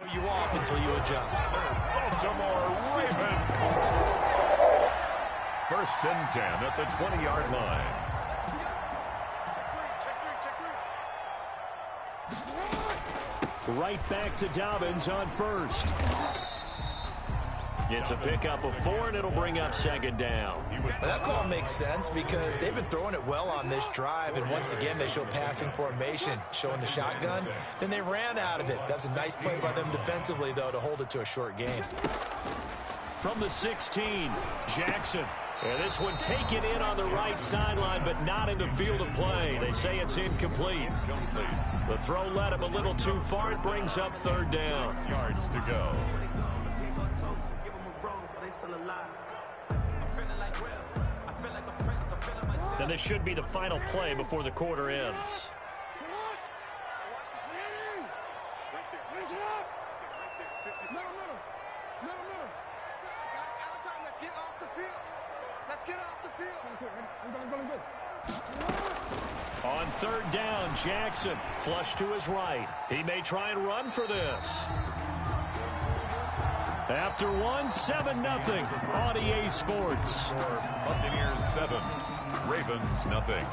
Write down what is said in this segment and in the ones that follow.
You off until you adjust. Baltimore Ravens. 1st and 10 at the 20-yard line. Right back to Dobbins on 1st. It's a pickup of 4, and it'll bring up 2nd down. That call makes sense because they've been throwing it well on this drive, and once again they show passing formation, showing the shotgun. Then they ran out of it. That's a nice play by them defensively, though, to hold it to a short game. From the 16, Jackson. And this one taken in on the right sideline, but not in the field of play. They say it's incomplete. The throw led him a little too far. It brings up 3rd down. 6 yards to go. And this should be the final play before the quarter ends. On 3rd down, Jackson flush to his right. He may try and run for this. After 1, 7-0 on EA Sports. Buccaneers 7, Ravens nothing.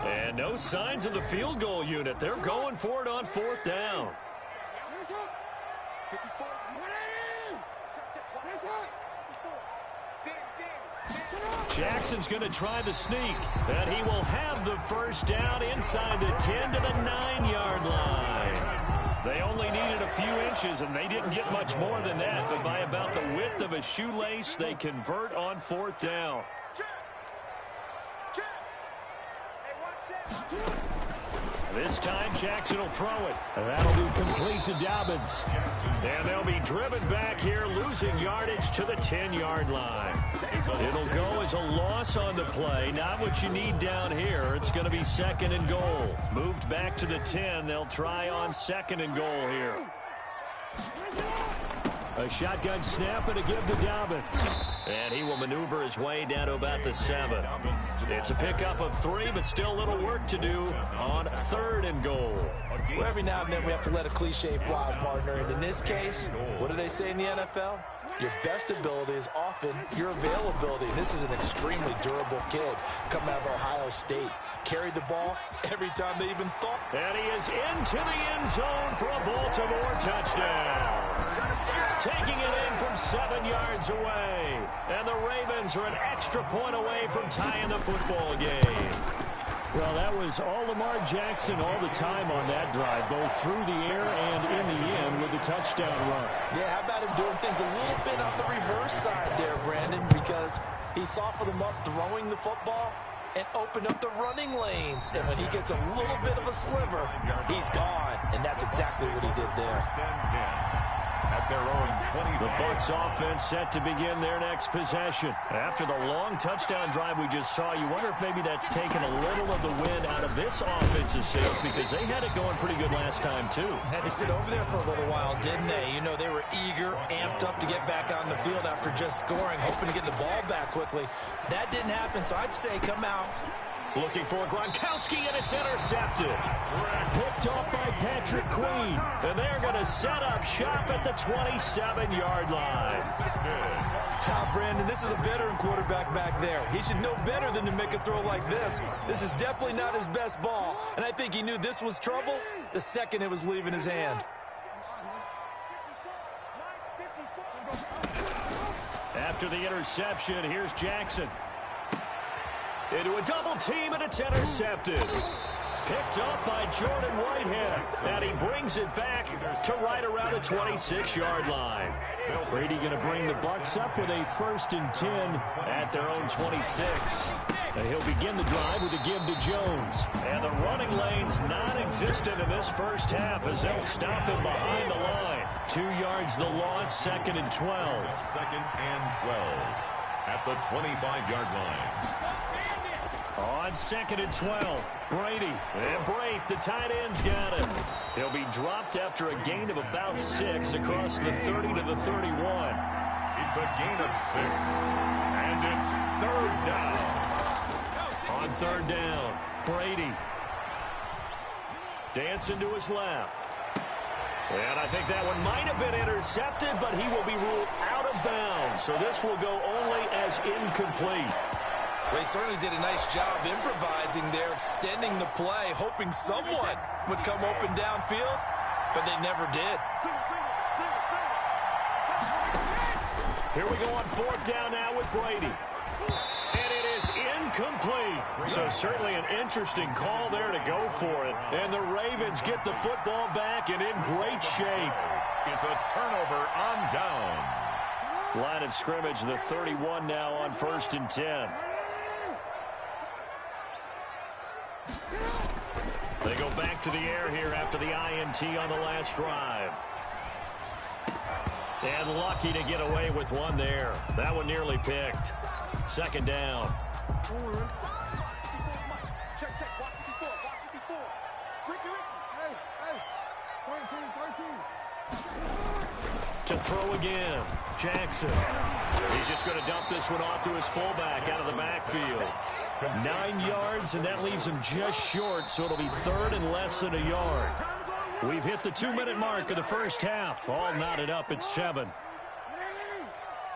And no signs of the field goal unit. They're going for it on 4th down. Jackson's going to try the sneak, and he will have the 1st down inside the 10 to the 9-yard line. They only needed a few inches, and they didn't get much more than that, but by about the width of a shoelace, they convert on 4th down. This time, Jackson will throw it. And that'll be complete to Dobbins. And they'll be driven back here, losing yardage to the 10-yard line. It'll go as a loss on the play. Not what you need down here. It's going to be 2nd and goal. Moved back to the 10. They'll try on 2nd and goal here. A shotgun snap and a give to Dobbins. And he will maneuver his way down to about the 7. It's a pickup of 3, but still a little work to do on 3rd and goal. Well, every now and then we have to let a cliche fly, partner. And in this case, what do they say in the NFL? Your best ability is often your availability. This is an extremely durable kid coming out of Ohio State. Carried the ball every time they even thought. And he is into the end zone for a Baltimore touchdown. Taking it in from 7 yards away. And the Ravens are an extra point away from tying the football game. Well, that was all Lamar Jackson all the time on that drive, both through the air and in the end with a touchdown run. Yeah, how about him doing things a little bit on the reverse side there, Brandon, because he softened them up throwing the football and opened up the running lanes. And when he gets a little bit of a sliver, he's gone. And that's exactly what he did there. At their own 20. The Bucs offense set to begin their next possession. After the long touchdown drive we just saw, you wonder if maybe that's taken a little of the wind out of this offensive sails because they had it going pretty good last time too. Had to sit over there for a little while, didn't they? You know, they were eager, amped up to get back on the field after just scoring, hoping to get the ball back quickly. That didn't happen, so I'd say come out. Looking for Gronkowski, and it's intercepted. Picked off by Patrick Queen. And they're going to set up shop at the 27-yard line. Now, Brandon, this is a veteran quarterback back there. He should know better than to make a throw like this. This is definitely not his best ball. And I think he knew this was trouble the second it was leaving his hand. After the interception, here's Jackson. Into a double team, and it's intercepted. Picked up by Jordan Whitehead. And he brings it back to right around the 26-yard line. Brady going to bring the Bucs up with a 1st and 10 at their own 26. And he'll begin the drive with a give to Jones. And the running lane's non-existent in this first half as they'll stop him behind the line. 2 yards the loss, 2nd and 12. 2nd and 12 at the 25-yard line. On 2nd and 12, Brady. And Brate, the tight end's got it. He'll be dropped after a gain of about 6 across the 30 to the 31. It's a gain of 6. And it's 3rd down. On 3rd down, Brady. Dancing to his left. And I think that one might have been intercepted, but he will be ruled out of bounds. So this will go only as incomplete. They certainly did a nice job improvising there, extending the play, hoping someone would come open downfield, but they never did. Here we go on 4th down now with Brady. And it is incomplete. So certainly an interesting call there to go for it. And the Ravens get the football back and in great shape. It's a turnover on downs. Line of scrimmage, the 31 now on 1st and 10. They go back to the air here after the INT on the last drive. And lucky to get away with one there. That one nearly picked. 2nd down. To throw again. Jackson. He's just going to dump this one off to his fullback out of the backfield. 9 yards, and that leaves him just short, so it'll be 3rd and less than a yard. We've hit the 2-minute mark of the first half. All knotted up at 7.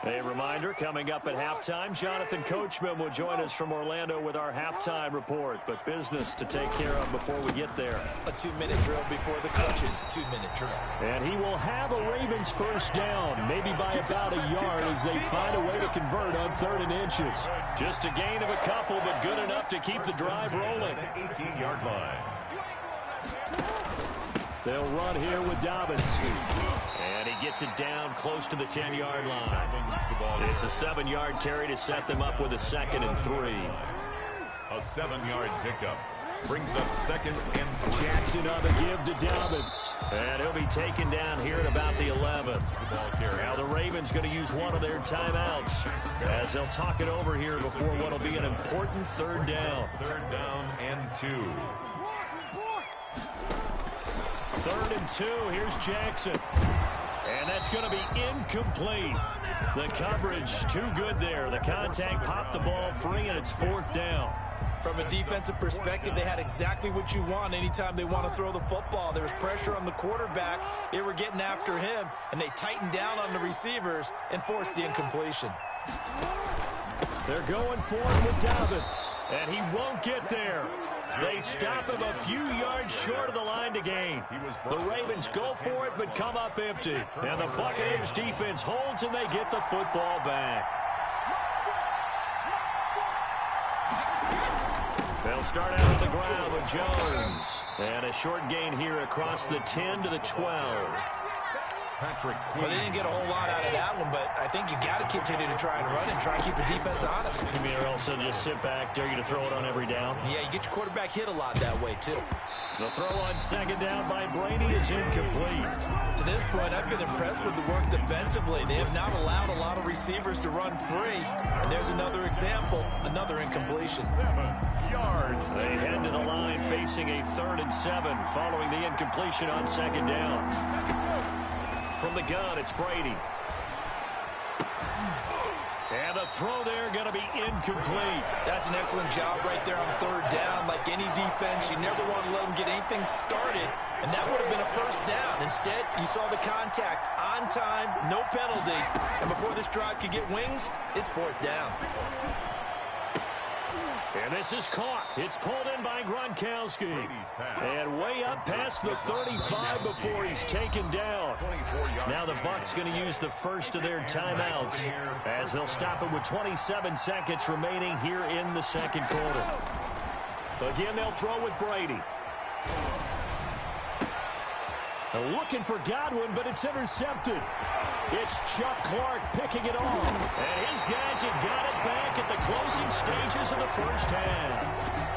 A reminder, coming up at halftime, Jonathan Coachman will join us from Orlando with our halftime report. But business to take care of before we get there. A 2-minute drill before the coach's 2-minute drill. And he will have a Ravens first down, maybe by about a yard as they find a way to convert on 3rd and inches. Just a gain of a couple, but good enough to keep the drive rolling. 18-yard line. They'll run here with Dobbins. And he gets it down close to the 10-yard line. It's a 7-yard carry to set them up with a 2nd and 3. A 7-yard pickup brings up 2nd and 3. Jackson on the give to Dobbins. And he'll be taken down here at about the 11. Now the Ravens going to use one of their timeouts as they'll talk it over here before what will be an important 3rd down. 3rd down and 2. 3rd and 2. Here's Jackson. And that's going to be incomplete. The coverage too good there. The contact popped the ball free, and it's 4th down. From a defensive perspective, they had exactly what you want anytime they want to throw the football. There was pressure on the quarterback. They were getting after him, and they tightened down on the receivers and forced the incompletion. They're going for it with Dobbins, and he won't get there. They stop him a few yards short of the line to gain. The Ravens go for it but come up empty. And the Buccaneers defense holds and they get the football back. They'll start out on the ground with Jones. And a short gain here across the 10 to the 12. Well, they didn't get a whole lot out of that one, but I think you got to continue to try and run and try and keep the defense honest. You mean also just sit back, dare you to throw it on every down? Yeah, you get your quarterback hit a lot that way, too. The throw on 2nd down by Brady is incomplete. To this point, I've been impressed with the work defensively. They have not allowed a lot of receivers to run free. And there's another example, another incompletion. 7 yards. They head to the line facing a 3rd and 7 following the incompletion on 2nd down. From the gun, it's Brady. And the throw there going to be incomplete. That's an excellent job right there on 3rd down. Like any defense, you never want to let them get anything started, and that would have been a 1st down. Instead, you saw the contact on time, no penalty, and before this drive could get wings, it's 4th down. And this is caught. It's pulled in by Gronkowski. And way up past the 35 before he's taken down. Now the Bucs going to use the first of their timeouts as they'll stop him with 27 seconds remaining here in the 2nd quarter. Again, they'll throw with Brady. Looking for Godwin, but it's intercepted. It's Chuck Clark picking it off. And his guys have got it back at the closing stages of the first half.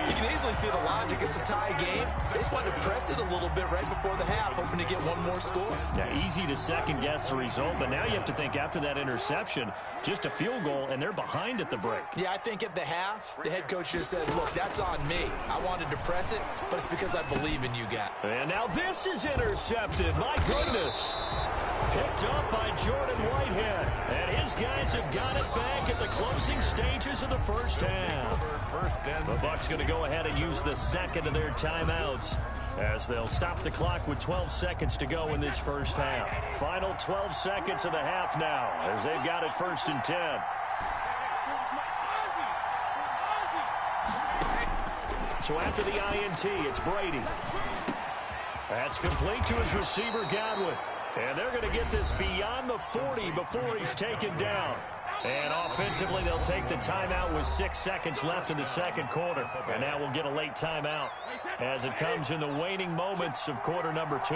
You can easily see the logic. It's a tie game. They just wanted to press it a little bit right before the half, hoping to get one more score. Yeah, easy to second-guess the result, but now you have to think after that interception, just a field goal, and they're behind at the break. Yeah, I think at the half, the head coach just says, look, that's on me. I wanted to press it, but it's because I believe in you guys. And now this is intercepted. My goodness. Picked up by Jordan Whitehead. And his guys have got it back at the closing stages of the first half. The Bucs going to go ahead and use the second of their timeouts as they'll stop the clock with 12 seconds to go in this first half. Final 12 seconds of the half now as they've got it 1st and 10. So after the INT, it's Brady. That's complete to his receiver, Godwin. And they're going to get this beyond the 40 before he's taken down. And offensively, they'll take the timeout with 6 seconds left in the second quarter. And now we'll get a late timeout as it comes in the waning moments of quarter number 2.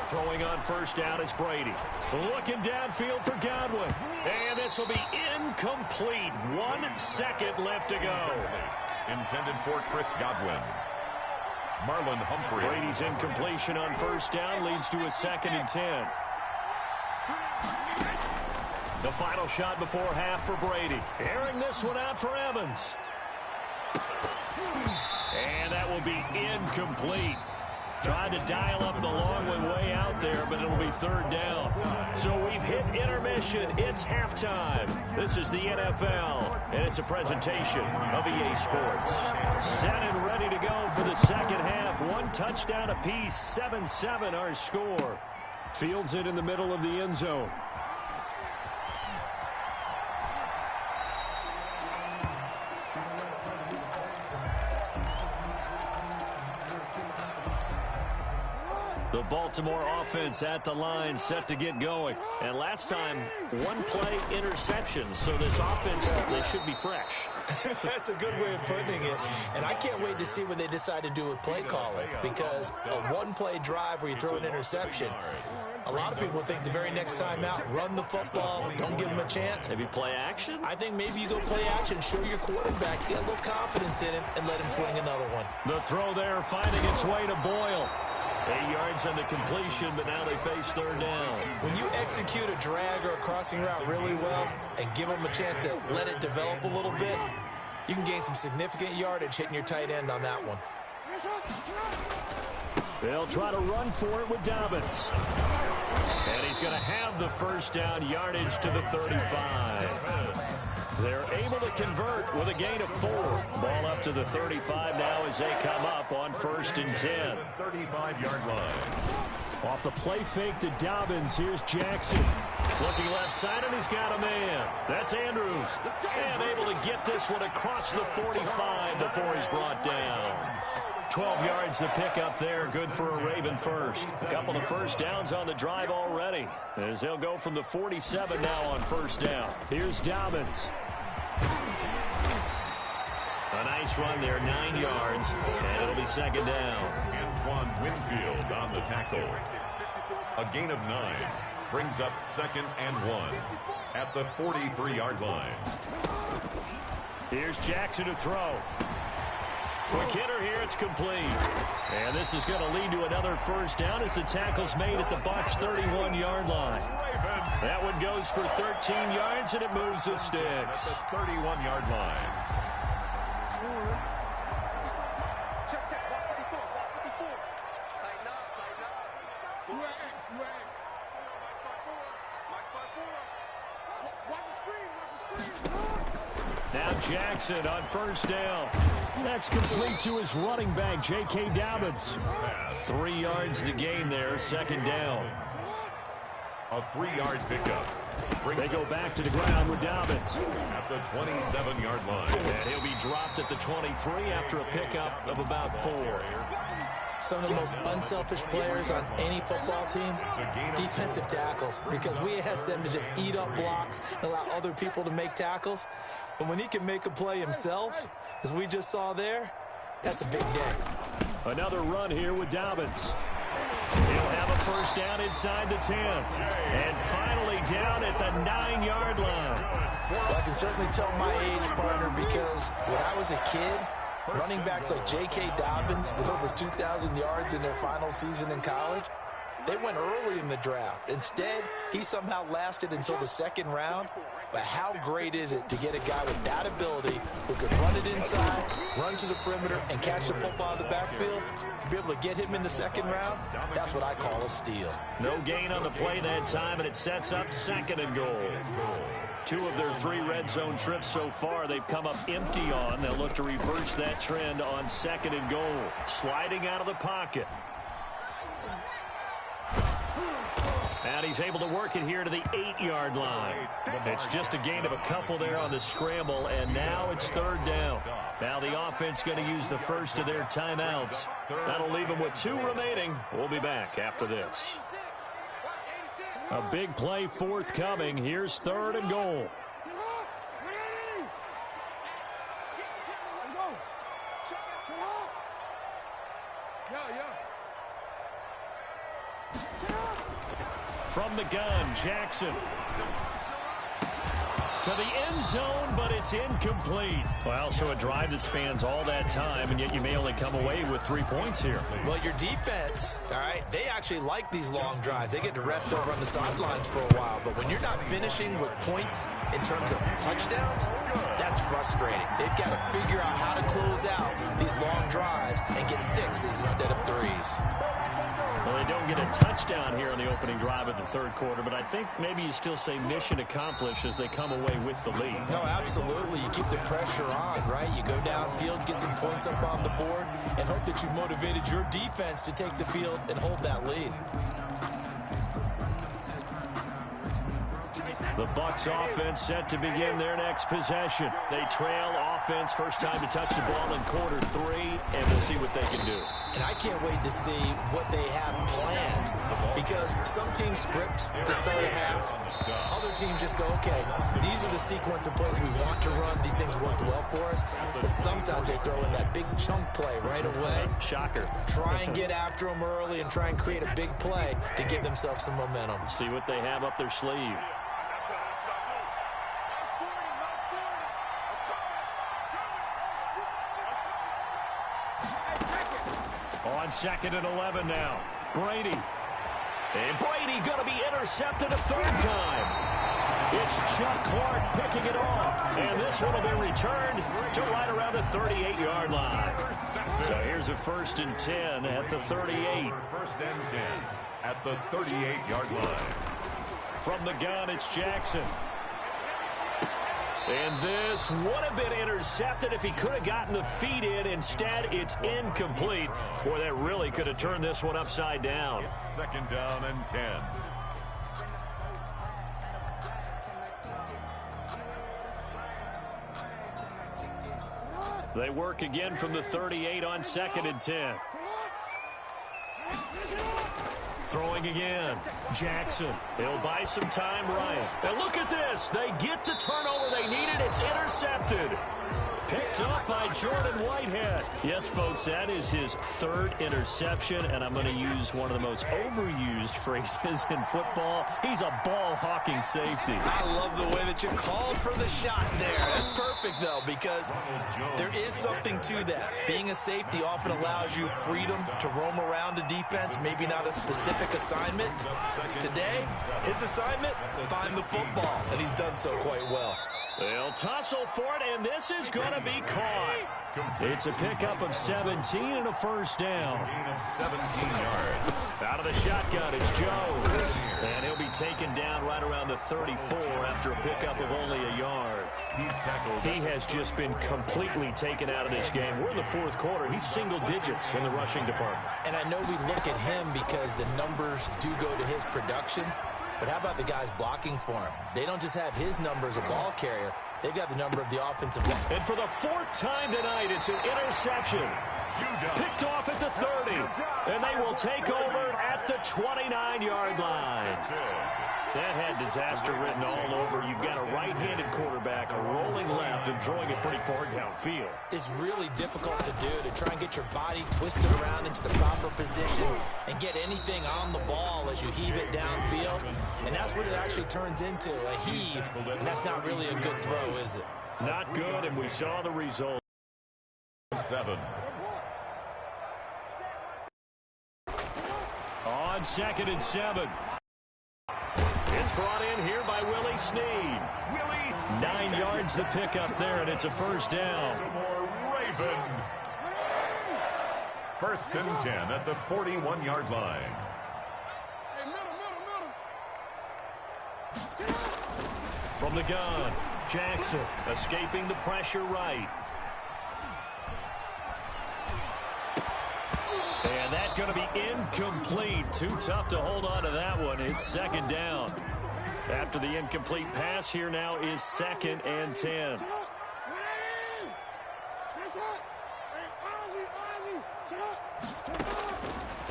Throwing on first down is Brady. Looking downfield for Godwin. And this will be incomplete. 1 second left to go. Intended for Chris Godwin. Marlon Humphrey. Brady's incompletion on first down leads to a 2nd and 10. The final shot before half for Brady. Airing this one out for Evans. And that will be incomplete. Tried to dial up the long one way out there, but it'll be 3rd down. So we've hit intermission. It's halftime. This is the NFL, and it's a presentation of EA Sports. Set and ready to go for the second half. 1 touchdown apiece, 7-7 our score. Fields it in the middle of the end zone. The Baltimore offense at the line, set to get going. And last time, 1-play interception. So this offense, they should be fresh. That's a good way of putting it. And I can't wait to see what they decide to do with play calling. Because a 1-play drive where you throw an interception, a lot of people think the very next time out, run the football, don't give them a chance. Maybe play action? I think maybe you go play action, show your quarterback, get a little confidence in him, and let him fling another one. The throw there finding its way to Boyle. 8 yards on the completion, but now they face 3rd down. When you execute a drag or a crossing route really well and give them a chance to let it develop a little bit, you can gain some significant yardage hitting your tight end on that one. They'll try to run for it with Dobbins. And he's going to have the first down, yardage to the 35. They're able to convert with a gain of 4. Ball up to the 35 now as they come up on 1st and 10. 35-yard line. Off the play fake to Dobbins. Here's Jackson. Looking left side, and he's got a man. That's Andrews. And able to get this one across the 45 before he's brought down. 12 yards to pick up there. Good for a Raven first. A couple of first downs on the drive already, as they'll go from the 47 now on first down. Here's Dobbins. A nice run there, 9 yards, and it'll be 2nd down. Antoine Winfield on the tackle. A gain of 9 brings up 2nd and 1 at the 43-yard line. Here's Jackson to throw. Quick hitter here, it's complete. And this is going to lead to another first down as the tackle's made at the Bucs' 31-yard line. That one goes for 13 yards, and it moves the sticks. At the 31-yard line. Now Jackson on first down. That's complete to his running back, J.K. Dobbins. 3 yards to gain there, 2nd down. A 3-yard pickup. They go back to the ground with Dobbins. At the 27-yard line. And he'll be dropped at the 23 after a pickup of about 4. Some of the most unselfish players on any football team, defensive tackles, because we ask them to just eat up blocks and allow other people to make tackles. But when he can make a play himself, as we just saw there, that's a big day. Another run here with Dobbins. He'll have a first down inside the 10. And finally down at the 9-yard line. Well, I can certainly tell my age, partner, because when I was a kid, running backs like J.K. Dobbins with over 2,000 yards in their final season in college, they went early in the draft. Instead, he somehow lasted until the 2nd round. But how great is it to get a guy with that ability who can run it inside, run to the perimeter, and catch the football in the backfield? To be able to get him in the second round, that's what I call a steal. No gain on the play that time, and it sets up 2nd and goal. 2 of their 3 red zone trips so far, they've come up empty on. They'll look to reverse that trend on 2nd and goal. Sliding out of the pocket. And he's able to work it here to the 8-yard line. It's just a gain of a couple there on the scramble, and now it's 3rd down. Now the offense going to use the first of their timeouts. That'll leave them with 2 remaining. We'll be back after this. A big play forthcoming. Here's 3rd and goal. From the gun, Jackson. To the end zone, but it's incomplete. Well, so a drive that spans all that time, and yet you may only come away with 3 points here. Well, your defense, all right, they actually like these long drives. They get to rest over on the sidelines for a while. But when you're not finishing with points in terms of touchdowns, that's frustrating. They've got to figure out how to close out these long drives and get 6s instead of 3s. Well, they don't get a touchdown here in the opening drive of the 3rd quarter, but I think maybe you still say mission accomplished as they come away with the lead. No, absolutely. You keep the pressure on, right? You go downfield, get some points up on the board, and hope that you've motivated your defense to take the field and hold that lead. The Bucs offense set to begin their next possession. They trail offense, first time to touch the ball in quarter 3, and we'll see what they can do. And I can't wait to see what they have planned, because some teams script to start a half. Other teams just go, okay, these are the sequence of plays we want to run. These things worked well for us. And sometimes they throw in that big chunk play right away. Shocker. Try and get after them early and try and create a big play to give themselves some momentum. See what they have up their sleeve. On 2nd and 11 now. Brady. And Brady going to be intercepted a 3rd time. It's Chuck Clark picking it off. And this one will be returned to right around the 38-yard line. So here's a 1st and 10 at the 38. 1st and 10 at the 38-yard line. From the gun, it's Jackson. And this would have been intercepted if he could have gotten the feet in. Instead, it's incomplete. Boy, that really could have turned this one upside down. It's 2nd down and 10. They work again from the 38 on 2nd and 10. Throwing again. Jackson. He'll buy some time, Ryan. And look at this. They get the turnover they needed. It's intercepted. Picked up by Jordan Whitehead. Yes, folks, that is his 3rd interception, and I'm going to use one of the most overused phrases in football. He's a ball-hawking safety. I love the way that you called for the shot there. That's perfect, though, because there is something to that. Being a safety often allows you freedom to roam around a defense, maybe not a specific assignment. Today, his assignment, find the football, and he's done so quite well. They'll tussle for it, and this is going to be caught. It's a pickup of 17 and a 1st down. Gain of 17 yards. Out of the shotgun, it's Jones. And he'll be taken down right around the 34 after a pickup of only a yard. He has just been completely taken out of this game. We're in the 4th quarter. He's single digits in the rushing department. And I know we look at him because the numbers do go to his production. But how about the guys blocking for him? They don't just have his number as a ball carrier. They've got the number of the offensive line. And for the 4th time tonight, it's an interception. Picked off at the 30. And they will take over at the 29-yard line. That had disaster written all over. You've got a right-handed quarterback, a rolling left, and throwing it pretty far downfield. It's really difficult to do, to try and get your body twisted around into the proper position and get anything on the ball as you heave it downfield. And that's what it actually turns into, a heave. And that's not really a good throw, is it? Not good, and we saw the result. 7. On 2nd and 7. It's brought in here by Willie Snead. 9 yards the pickup there, and it's a first down. Raven. First and 10 at the 41-yard line. From the gun, Jackson escaping the pressure right. And that's going to be incomplete. Too tough to hold on to that one. It's second down. After the incomplete pass, here now is 2nd and 10.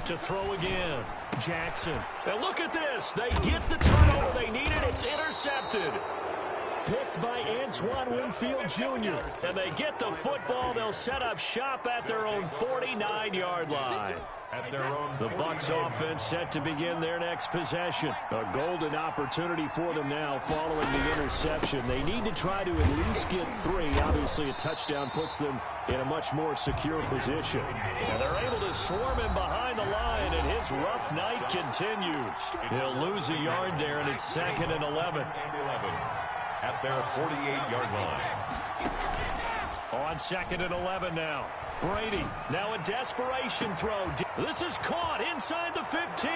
To throw again, Jackson. And look at this. They get the turnover they needed. It's intercepted. Picked by Antoine Winfield Jr. And they get the football. They'll set up shop at their own 49-yard line. The Bucs offense set to begin their next possession. A golden opportunity for them now following the interception. They need to try to at least get 3. Obviously, a touchdown puts them in a much more secure position. And they're able to swarm him behind the line, and his rough night continues. He'll lose a yard there, and it's 2nd and 11. At their 48-yard line. On 2nd and 11 now. Brady, now a desperation throw. This is caught inside the 15.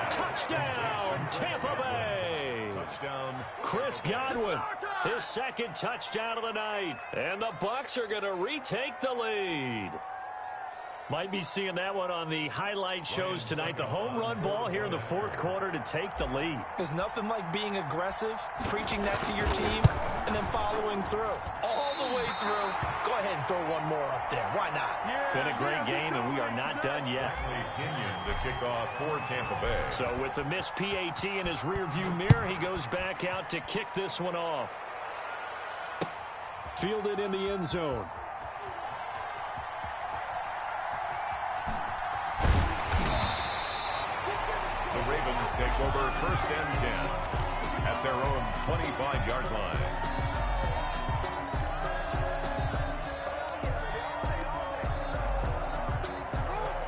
Touchdown, Tampa Bay. Touchdown. Chris Godwin, his 2nd touchdown of the night. And the Bucs are going to retake the lead. Might be seeing that one on the highlight shows tonight. The home run ball here in the 4th quarter to take the lead. There's nothing like being aggressive, preaching that to your team, and then following through. All the way through. Go ahead and throw one more up there. Why not? Been a great game, and we are not done yet. The kickoff for Tampa Bay. So with the missed PAT in his rearview mirror, he goes back out to kick this one off. Fielded in the end zone. The Ravens take over 1st and 10 at their own 25-yard line.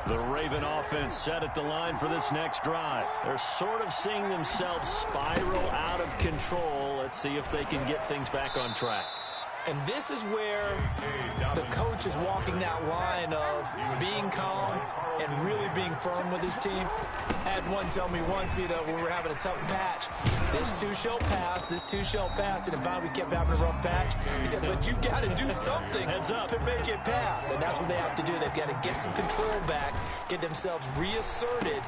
The Raven offense set at the line for this next drive. They're sort of seeing themselves spiral out of control. Let's see if they can get things back on track. And this is where the coach is walking that line of being calm and really being firm with his team. I had one tell me once, when we were having a tough patch, this too shall pass, this too shall pass. And if we kept having a rough patch, he said, but you've got to do something to make it pass. And that's what they have to do. They've got to get some control back, get themselves reasserted,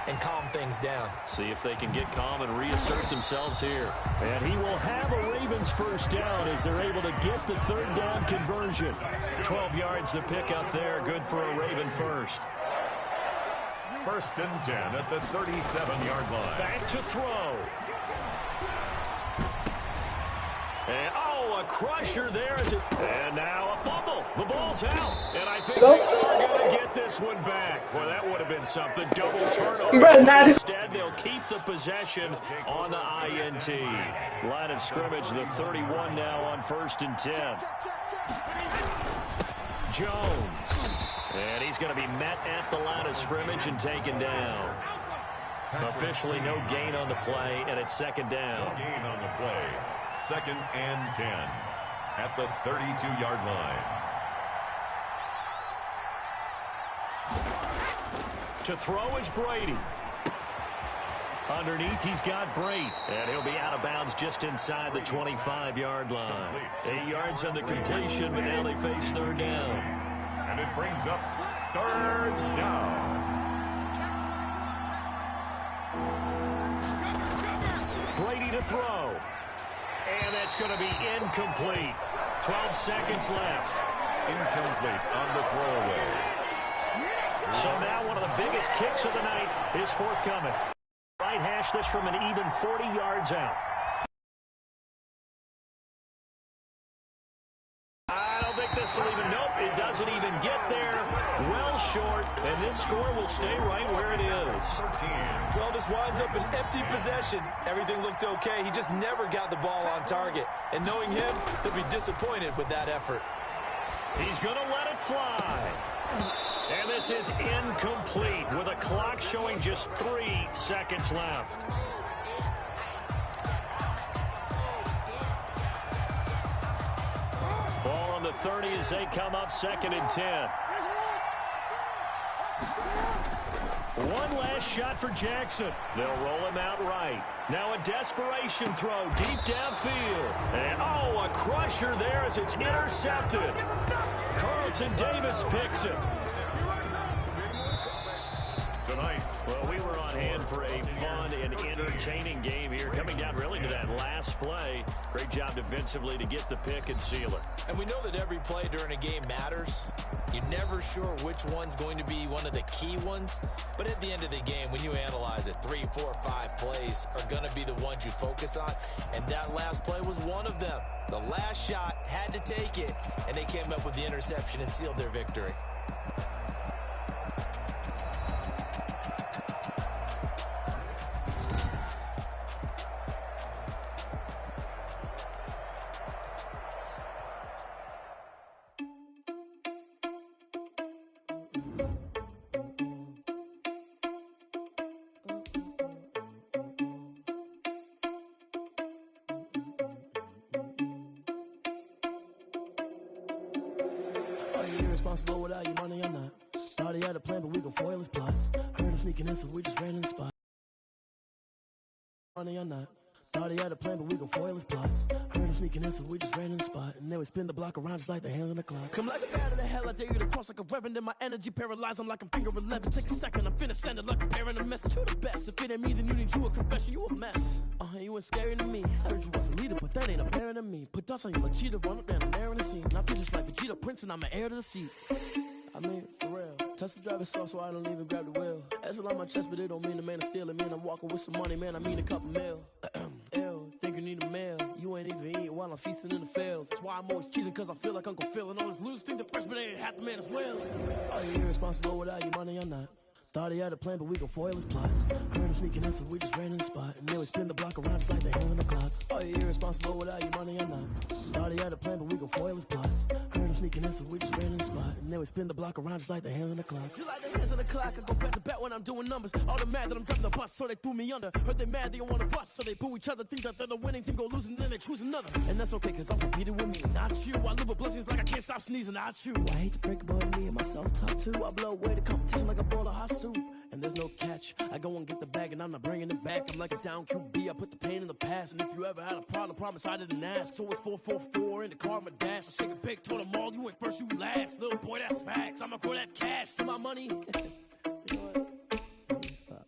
and calm things down. See if they can get calm and reassert themselves here. And he will have a Ravens first down as they're able to get the 3rd down conversion. 12 yards the pickup there. Good for a Raven first. 1st and 10 at the 37-yard line. Back to throw. And, a crusher there. And now a fumble. The ball's out. And I think they are going to get this one back. Well, that would have been something. Double turnover. Instead, they'll keep the possession on the INT. Line of scrimmage, the 31 now on 1st and 10. Jones. And he's going to be met at the line of scrimmage and taken down. Officially no gain on the play, and it's 2nd down. No gain on the play. 2nd and 10 at the 32-yard line. To throw is Brady. Underneath, he's got Brady. And he'll be out of bounds just inside the 25-yard line. 8 yards on the completion, but now they face 3rd down. And it brings up 3rd down. Brady to throw. And that's going to be incomplete. 12 seconds left. Incomplete on the throwaway. So now one of the biggest kicks of the night is forthcoming. Right hash this from an even 40 yards out. I don't think this will even, nope, it doesn't even get there. Well short, and this score will stay right where it is. Well, this winds up an empty possession. Everything looked okay. He just never got the ball on target. And knowing him, he'll be disappointed with that effort. He's going to let it fly. And this is incomplete with a clock showing just 3 seconds left. the 30 as they come up 2nd and 10. One last shot for Jackson. They'll roll him out right. Now a desperation throw deep downfield. And, a crusher there as it's intercepted. Carlton Davis picks it. Tonight. Well, we were on hand for a fun and entertaining game here. Coming down really to that last play. Great job defensively to get the pick and seal it. And we know that every play during a game matters. You're never sure which one's going to be one of the key ones. But at the end of the game, when you analyze it, 3, 4, 5 plays are going to be the ones you focus on. And that last play was one of them. The last shot had to take it, and they came up with the interception and sealed their victory. Irresponsible without your money or not. Thought he had a plan, but we gon' foil his plot. Heard him sneaking in, so we just ran in the spot. Money or not. Thought he had a plan, but we gon' foil his plot. Heard him sneaking in, so we just ran in the spot. And then we spin the block around just like the hands on the clock. Come like a bat of the hell, I dare you to cross like a reverend. In my energy paralyzed, I'm like I'm finger 11. Take a second, I'm finna send it like a parent a message. You the best, if it ain't me, then you need you a confession. You a mess. You ain't scary to me. Heard you was a leader, but that ain't apparent to me. Put dust on you like cheetah, run up down, I'm there in the scene. I feel just like Vegeta Prince, and I'm an heir to the seat. I mean, for real. Touch the driver's soft, so I don't even grab the wheel. That's on my chest, but it don't mean the man is stealing. Man, I'm walking with some money, man, I mean a couple mil. Ew, think you need a meal. You ain't even eating while I'm feasting in the field. That's why I'm always cheesing, cause I feel like Uncle Phil. And all those losers think the freshman ain't half the man as well. Are you irresponsible without your money or not? Thought he had a plan, but we gon' foil his plot. Heard him sneaking in, so we just ran in the spot. And then we spin the block around just like the hands on the clock. Are you irresponsible without your money or not? Thought he had a plan, but we gon' foil his plot. Heard him sneaking in, so we just ran in the spot. And then we spin the block around just like the hands on the clock. Just like the hands on the clock, I go back to back when I'm doing numbers. All the mad that I'm driving the bus, so they threw me under. Heard they mad, they don't wanna bust, so they boo each other. Think that they're the winning team, go losing, then they choose another. And that's okay, cause I'm competing with me, not you. I live with blessings like I can't stop sneezing, not you. I hate to break about me and my self-talk too. I blow away the competition like a bowl of hot soup. And there's no catch. I go and get the bag and I'm not bringing it back. I'm like a down QB, I put the pain in the past. And if you ever had a problem, promise I didn't ask. So it's 444 in the car, my dash. I shake a big, told them all, you went first, you last. Little boy, that's facts. I'ma grow that cash to my money. You know what? Let me stop.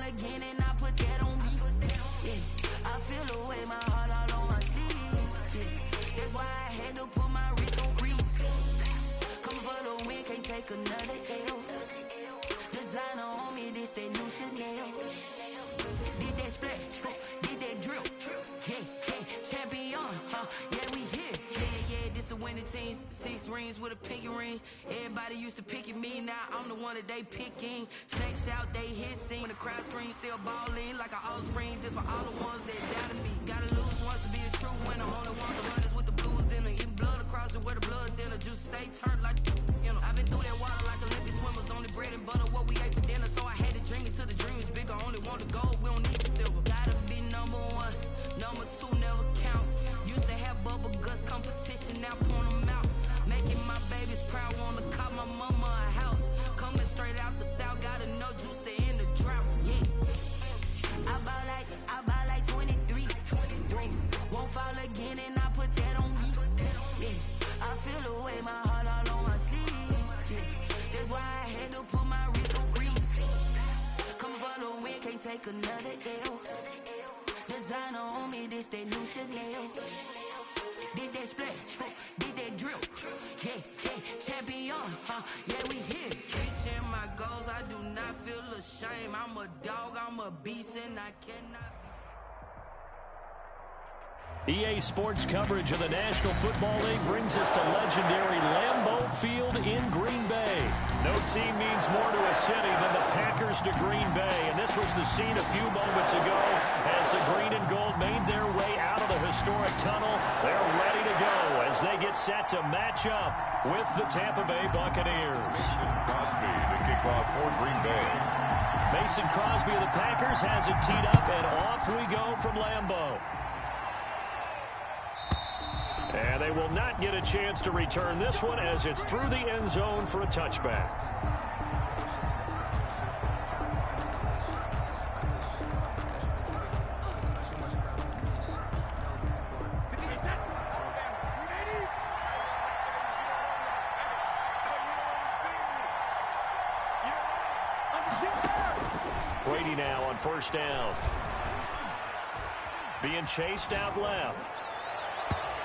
Again, and I put that on me. Yeah, I feel the way my heart all on my sleeve. Yeah, that's why I had to put my wrist on freeze. Come for the win, can't take another L. Designer on me, this that new Chanel. Did that splash, did that drill. Yeah, champion, yeah, we here. Yeah, this the winning team. 6 rings with a pinky ring. Everybody used to pick at me, now I'm the one that they picking. Snakes out, they hissing. When the crowd screams, still balling like an offspring. This for all the ones that doubted me. Gotta lose once to be a true winner. Only one to run is with the blues in it. Even blood across it where the blood thinner. Juice stay turned like, I've been through that water like Olympic swimmers. Only bread and butter, what we ate for dinner. So I had to dream it till the dream is bigger. Only want the gold, we don't need the silver. Gotta be number 1, number 2 never count. Used to have bubble guts competition, now point them out. Making my babies proud, wanna call my mama a house. Coming straight out the south, gotta know juice to end the drought. Yeah, I buy like 23. Won't fall again, and I put that on me. Yeah, I feel the way my heart all on my sleeve. Yeah, that's why I had to put my wrist on freeze. Come for the win, can't take another L. Designer on me, this that new Chanel. Did that splash, did that drill. Yeah, champion, yeah, we here. Reaching my goals, I do not feel ashamed. I'm a dog, I'm a beast, and I cannot. EA Sports coverage of the National Football League brings us to legendary Lambeau Field in Green Bay. No team means more to a city than the Packers to Green Bay, and this was the scene a few moments ago as the green and gold made their way out of the historic tunnel. They're ready to go as they get set to match up with the Tampa Bay Buccaneers. Mason Crosby to kick off for Green Bay. Mason Crosby of the Packers has it teed up, and off we go from Lambeau. And they will not get a chance to return this one as it's through the end zone for a touchback. Brady now on first down. Being chased out left.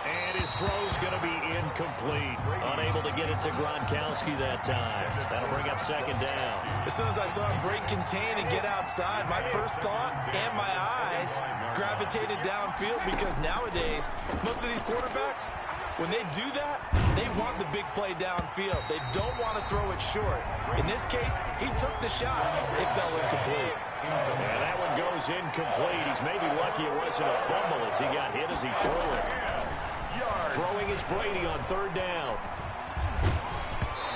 And his throw's going to be incomplete. Unable to get it to Gronkowski that time. That'll bring up second down. As soon as I saw him break contain and get outside, my first thought and my eyes gravitated downfield because nowadays, most of these quarterbacks, when they do that, they want the big play downfield. They don't want to throw it short. In this case, he took the shot. It fell incomplete. And that one goes incomplete. He's maybe lucky it wasn't a fumble as he got hit as he threw it. Throwing is Brady on third down.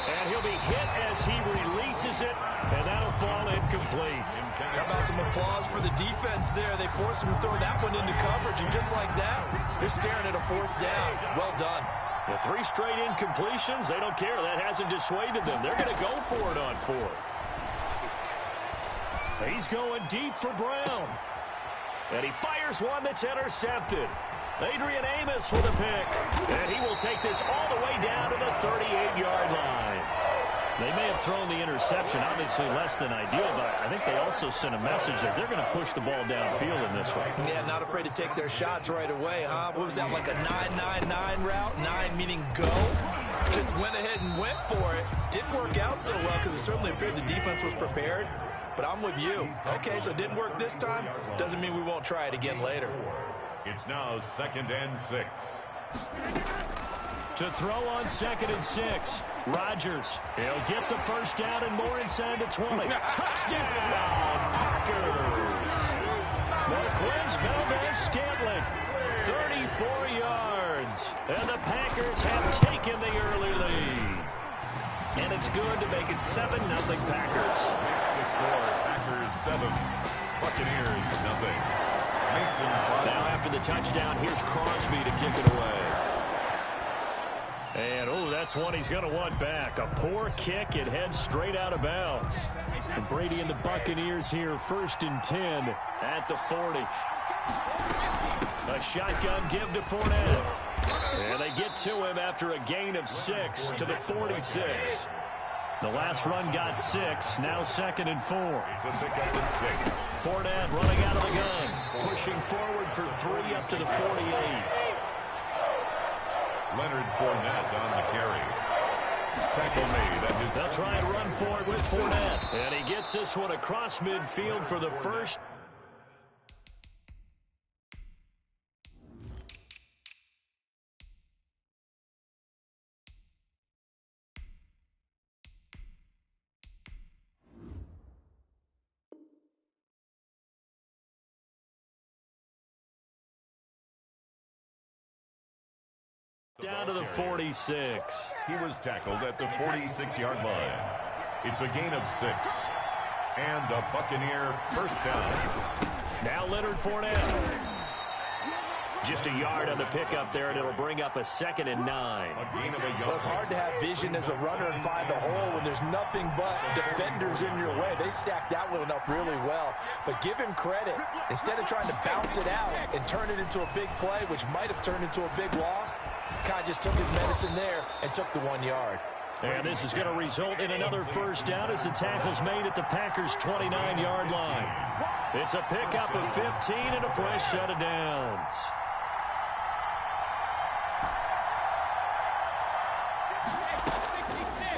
And he'll be hit as he releases it, and that'll fall incomplete. How about some applause for the defense there? They forced him to throw that one into coverage, and just like that, they're staring at a fourth down. Well done. The 3 straight incompletions, they don't care. That hasn't dissuaded them. They're going to go for it on fourth. He's going deep for Brown. And he fires one that's intercepted. Adrian Amos with a pick. And he will take this all the way down to the 38-yard line. They may have thrown the interception, obviously less than ideal, but I think they also sent a message that they're going to push the ball downfield in this one. Yeah, not afraid to take their shots right away, huh? What was that, like a 9-9-9 route? 9 meaning go? Just went ahead and went for it. Didn't work out so well because it certainly appeared the defense was prepared. But I'm with you. Okay, so it didn't work this time. Doesn't mean we won't try it again later. It's now 2nd and 6. To throw on 2nd and 6. Rodgers. He'll get the first down and more inside the 20. Touchdown, Packers. Marquez Valdez-Scantling. 34 yards. And the Packers have taken the early lead. And it's good to make it 7-0 Packers. Makes the score. Packers 7. Buccaneers nothing. Mason Crosby. Now after the touchdown, here's Crosby to kick it away. And, oh, that's one he's going to want back. A poor kick. It heads straight out of bounds. And Brady and the Buccaneers here, 1st and 10 at the 40. A shotgun give to Fournette. And they get to him after a gain of 6 to the 46. The last run got 6, now 2nd and 4. It's a pickup of 6. Fournette running out of the gun, pushing forward for 3 up to the 48. Leonard Fournette on the carry. Tackle made at his... They'll try and run for it with Fournette. And he gets this one across midfield for the first. Down to the 46. He was tackled at the 46-yard line. It's a gain of 6. And a Buccaneer first down. Now Leonard Fournette. Just a yard on the pickup there, and it'll bring up a 2nd and 9. A gain of a yard. Well, it's hard to have vision as a runner and find a hole when there's nothing but defenders in your way. They stacked that one up really well. But give him credit. Instead of trying to bounce it out and turn it into a big play, which might have turned into a big loss, Kai just took his medicine there and took the 1 yard. And this is going to result in another first down as the tackle's made at the Packers' 29-yard line. It's a pickup of 15 and a fresh set of downs.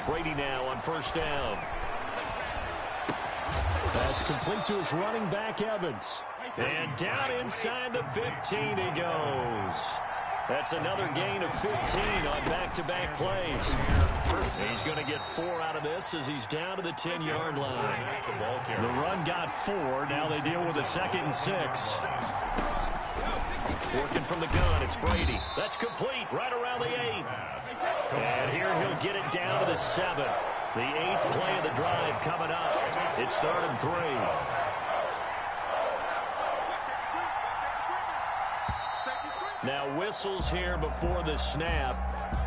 Brady now on first down. That's complete to his running back, Evans. And down inside the 15 he goes. That's another gain of 15 on back-to-back plays. He's going to get 4 out of this as he's down to the 10-yard line. The run got 4. Now they deal with a 2nd and 6. Working from the gun, it's Brady. That's complete, right around the 8. And here he'll get it down to the 7. The 8th play of the drive coming up. It's 3rd and 3. Now whistles here before the snap.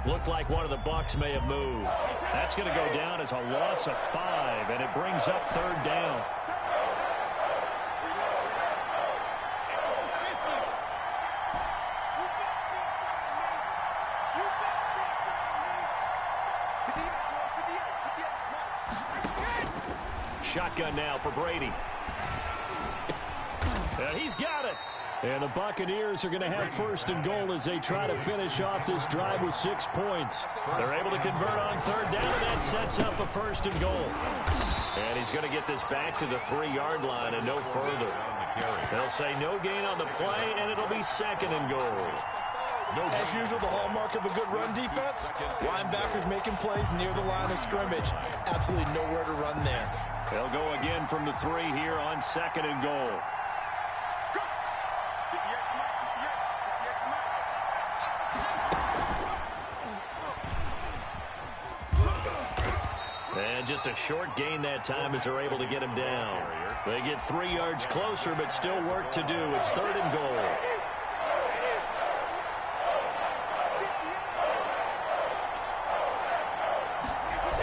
Looked like one of the Bucs may have moved. That's going to go down as a loss of 5, and it brings up 3rd down. Shotgun now for Brady. And he's got it. And the Buccaneers are going to have 1st and goal as they try to finish off this drive with 6 points. They're able to convert on 3rd down, and that sets up a 1st and goal. And he's going to get this back to the 3-yard line and no further. They'll say no gain on the play, and it'll be 2nd and goal. As usual, the hallmark of a good run defense, linebackers making plays near the line of scrimmage. Absolutely nowhere to run there. They'll go again from the 3 here on 2nd and goal. And just a short gain that time as they're able to get him down. They get 3 yards closer, but still work to do. It's 3rd and goal.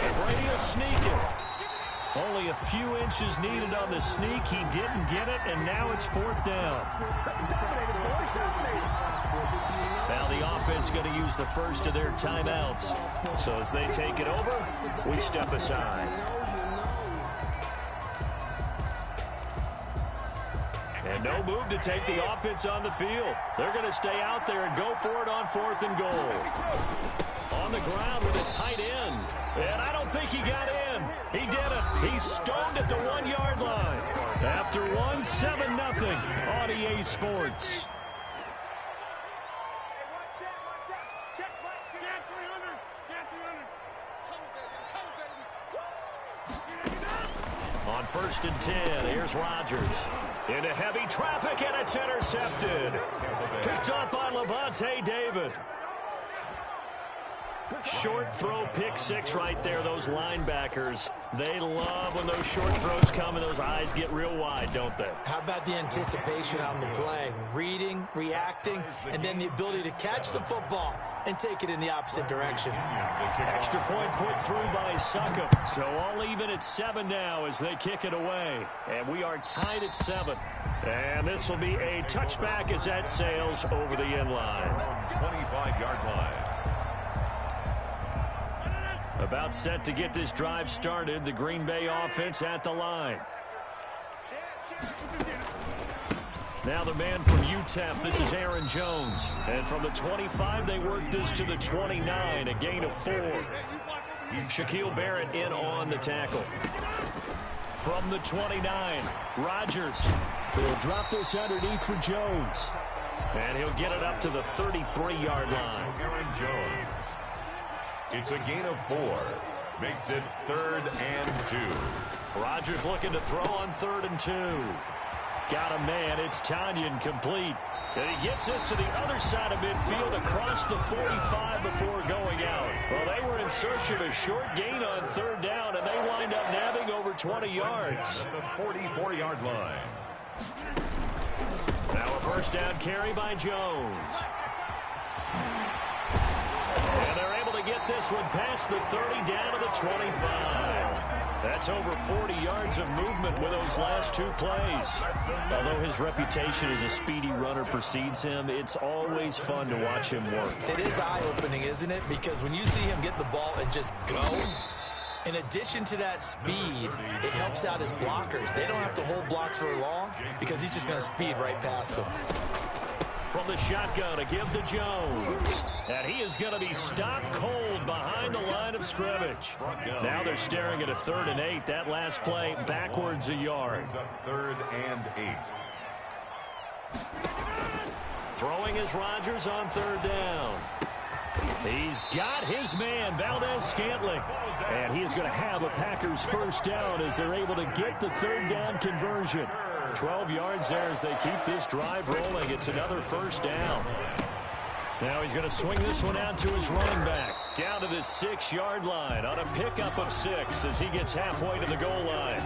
And Brady will sneak it. Only a few inches needed on the sneak. He didn't get it, and now it's 4th down. Now the offense going to use the first of their timeouts. So as they take it over, we step aside. And no move to take the offense on the field. They're going to stay out there and go for it on 4th and goal. On the ground with a tight end. And I don't think he got in. He did it. He's stoned at the 1-yard line. After 1, 7-0 on EA Sports. On 1st and 10, here's Rodgers. Into heavy traffic, and it's intercepted. Picked up by Levante David. Short throw, pick 6 right there. Those linebackers, they love when those short throws come and those eyes get real wide, don't they? How about the anticipation on the play? Reading, reacting, and then the ability to catch the football and take it in the opposite direction. Extra point put through by Succop. So all even at 7 now as they kick it away. And we are tied at 7. And this will be a touchback as that sails over the end line. 25-yard line. About set to get this drive started. The Green Bay offense at the line. Now the man from UTEP, this is Aaron Jones. And from the 25, they work this to the 29, a gain of 4. Shaquille Barrett in on the tackle. From the 29, Rodgers. He'll drop this underneath for Jones. And he'll get it up to the 33-yard line. Aaron Jones. It's a gain of 4. Makes it 3rd and 2. Rodgers looking to throw on 3rd and 2. Got a man. It's Tanyan complete. And he gets this to the other side of midfield across the 45 before going out. Well, they were in search of a short gain on 3rd down, and they wind up nabbing over 20 yards. The 44-yard line. Now a 1st down carry by Jones. And they're able to get this one past the 30 down to the 25. That's over 40 yards of movement with those last 2 plays. Although his reputation as a speedy runner precedes him, it's always fun to watch him work. It is eye-opening, isn't it? Because when you see him get the ball and just go, in addition to that speed, it helps out his blockers. They don't have to hold blocks for long because he's just going to speed right past them. From the shotgun, a give to Jones. And he is going to be stopped cold behind the line of scrimmage. Now they're staring at a 3rd and 8. That last play backwards a yard. 3rd and 8. Throwing is Rodgers on third down. He's got his man, Valdez-Scantling. And he is going to have a Packers first down as they're able to get the third down conversion. 12 yards there as they keep this drive rolling. It's another first down. Now he's going to swing this one out to his running back. Down to the 6-yard line on a pickup of 6 as he gets halfway to the goal line.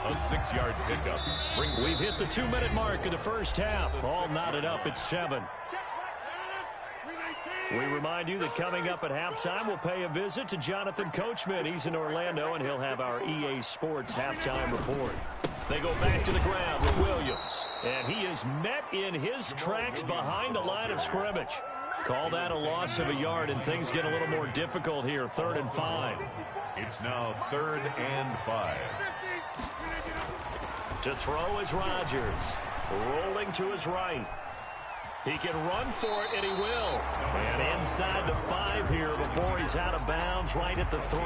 A 6-yard pickup. We've hit the 2-minute mark of the first half. All knotted up at 7. We remind you that coming up at halftime, we'll pay a visit to Jonathan Coachman. He's in Orlando, and he'll have our EA Sports halftime report. They go back to the ground with Williams. And he is met in his tracks behind the line of scrimmage. Call that a loss of a yard, and things get a little more difficult here. 3rd and 5. It's now 3rd and 5. To throw is Rodgers. Rolling to his right. He can run for it, and he will. And inside the 5 here before he's out of bounds right at the 3.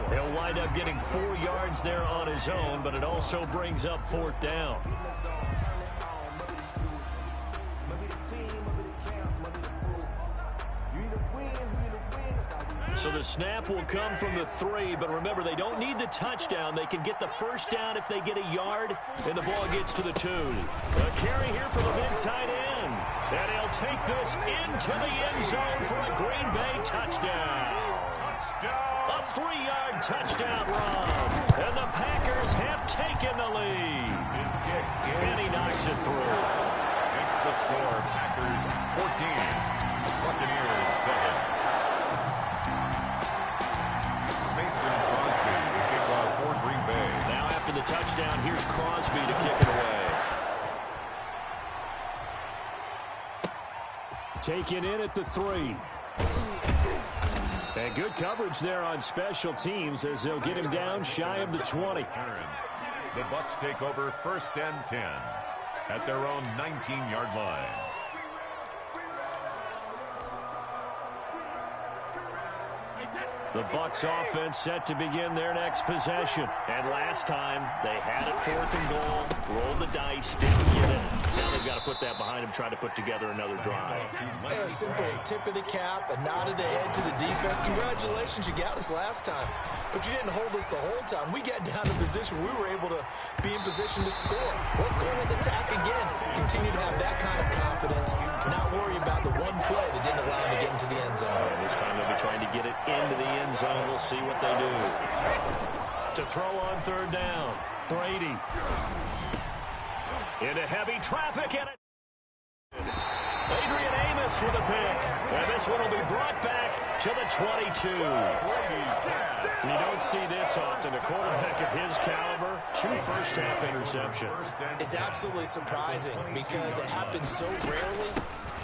He'll wind up getting 4 yards there on his own, but it also brings up 4th down. So the snap will come from the 3, but remember, they don't need the touchdown. They can get the first down if they get a yard, and the ball gets to the 2. A carry here for the big tight end. And he'll take this into the end zone for a Green Bay touchdown. A 3-yard touchdown run. And the Packers have taken the lead. And he knocks it through. Makes the score. Packers 14. Buccaneers 7. Crosby to kick off for Green Bay. Now after the touchdown, here's Crosby to kick it away. Taken in at the 3. And good coverage there on special teams as they'll get him down shy of the 20. The Bucs take over 1st and 10 at their own 19-yard line. The Bucs offense set to begin their next possession. And last time, they had it 4th and goal, rolled the dice, didn't get it. Now they've got to put that behind them, try to put together another drive. Hey, a simple tip of the cap, a nod of the head to the defense. Congratulations, you got us last time. But you didn't hold us the whole time. We got down to position. We were able to be in position to score. Let's go ahead and attack again. Continue to have that kind of confidence. Not worry about the one play that didn't allow them to get into the end zone. And this time they'll be trying to get it into the end zone. We'll see what they do. To throw on 3rd down, Brady. Into heavy traffic, and Adrian Amos with a pick. And this one will be brought back to the 22. You don't see this often. A quarterback of his caliber, 2 first-half interceptions. It's absolutely surprising because it happens so rarely.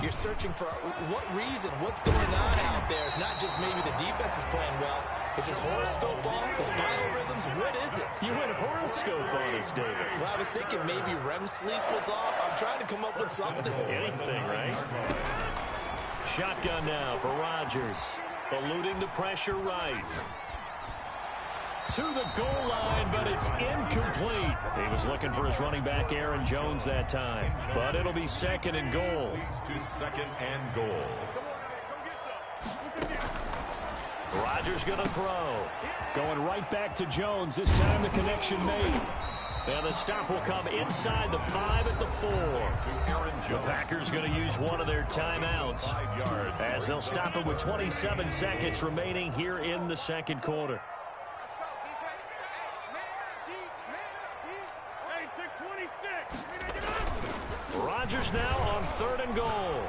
You're searching for what reason, what's going on out there. It's not just maybe the defense is playing well. Is his horoscope off? His biorhythms? What is it? You went horoscope on us, David. Well, I was thinking maybe REM sleep was off. I'm trying to come up with something. Anything, right? Shotgun now for Rodgers. Eluding the pressure right. To the goal line, but it's incomplete. He was looking for his running back, Aaron Jones, that time. But it'll be 2nd and goal. Leads to 2nd and goal. Rodgers going to throw. Going right back to Jones. This time the connection made. And the stop will come inside the 5 at the 4. The Packers going to use one of their timeouts as they'll stop it with 27 seconds remaining here in the 2nd quarter. Rodgers now on 3rd and goal.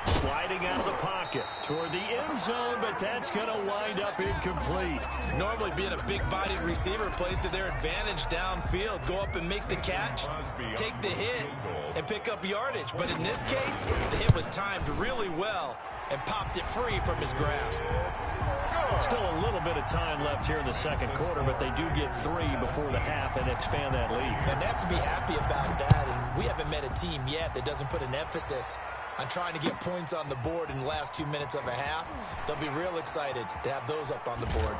Sliding out of the pocket toward the end zone, but that's going to wind up incomplete. Normally being a big-bodied receiver plays to their advantage downfield. Go up and make the catch, take the hit, and pick up yardage. But in this case, the hit was timed really well and popped it free from his grasp. Still a little bit of time left here in the 2nd quarter, but they do get 3 before the half and expand that lead. And they have to be happy about that, and we haven't met a team yet that doesn't put an emphasis on trying to get points on the board in the last 2 minutes of a half. They'll be real excited to have those up on the board.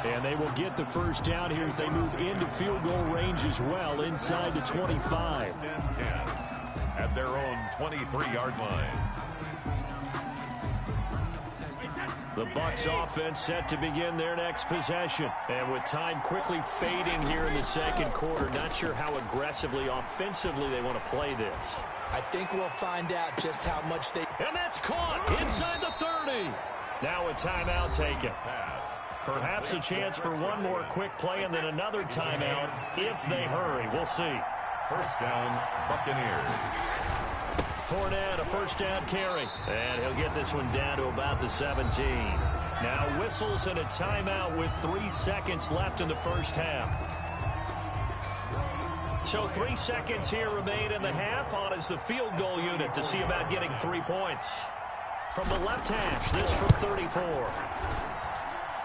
And they will get the first down here as they move into field goal range as well, inside the 25. 10 at their own 23-yard line. The Bucs offense set to begin their next possession. And with time quickly fading here in the second quarter, not sure how aggressively, offensively they want to play this. I think we'll find out just how much they... And that's caught inside the 30. Now a timeout taken. Perhaps a chance for one more quick play and then another timeout if they hurry. We'll see. First down, Buccaneers. Fournette, a first down carry. And he'll get this one down to about the 17. Now whistles and a timeout with 3 seconds left in the first half. So 3 seconds here remain in the half. On is the field goal unit to see about getting 3 points. From the left hash, this from 34.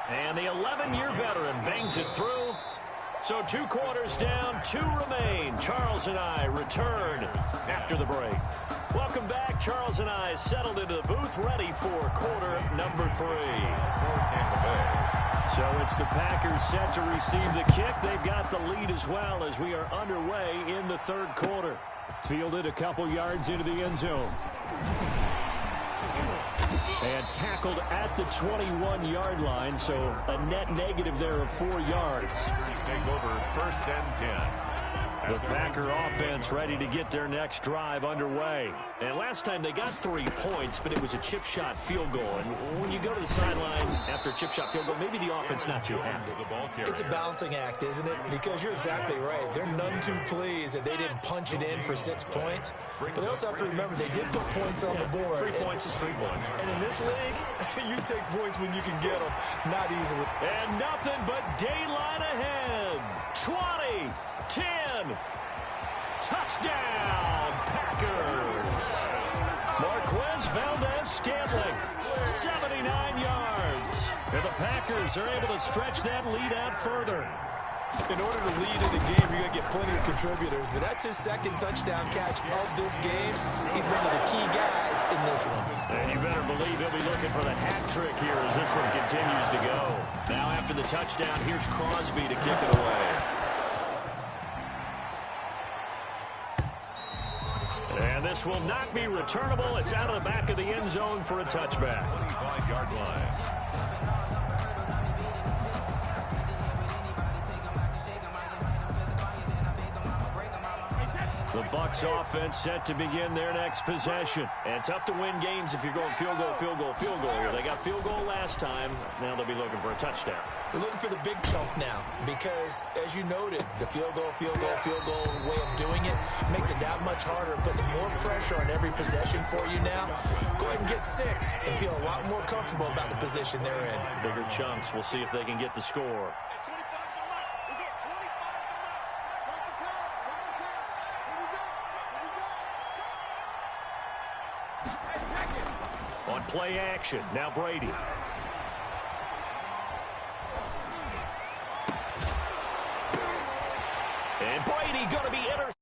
And the 11-year veteran bangs it through. So 2 quarters down, 2 remain. Charles and I return after the break. Welcome back. Charles and I settled into the booth, ready for quarter number 3. So it's the Packers set to receive the kick. They've got the lead as well as we are underway in the third quarter. Fielded a couple yards into the end zone. And tackled at the 21-yard line, so a net negative there of 4 yards. Take over first and 10. The Packer offense ready to get their next drive underway. And last time they got 3 points, but it was a chip shot field goal. And when you go to the sideline after a chip shot field goal, maybe the offense not too happy. It's a balancing act, isn't it? Because you're exactly right. They're none too pleased that they didn't punch it in for 6 points. But they also have to remember they did put points on the board. 3 points is 3 points. And in this league, you take points when you can get them, not easily. And nothing but daylight ahead. 20, 10, touchdown, Packers. Marquez Valdez-Scantling, 79 yards. And the Packers are able to stretch that lead out further. In order to lead in a game, you're going to get plenty of contributors. But that's his second touchdown catch of this game. He's one of the key guys in this one. And you better believe he'll be looking for the hat trick here as this one continues to go. Now after the touchdown, here's Crosby to kick it away. And this will not be returnable. It's out of the back of the end zone for a touchback. 25-yard line. The Bucs offense set to begin their next possession. And tough to win games if you're going field goal, field goal, field goal here. They got field goal last time. Now they'll be looking for a touchdown. They're looking for the big chunk now because, as you noted, the field goal way of doing it makes it that much harder, puts more pressure on every possession for you now. Go ahead and get 6 and feel a lot more comfortable about the position they're in. Bigger chunks. We'll see if they can get the score. On play action, now Brady. And Brady going to be intercepted.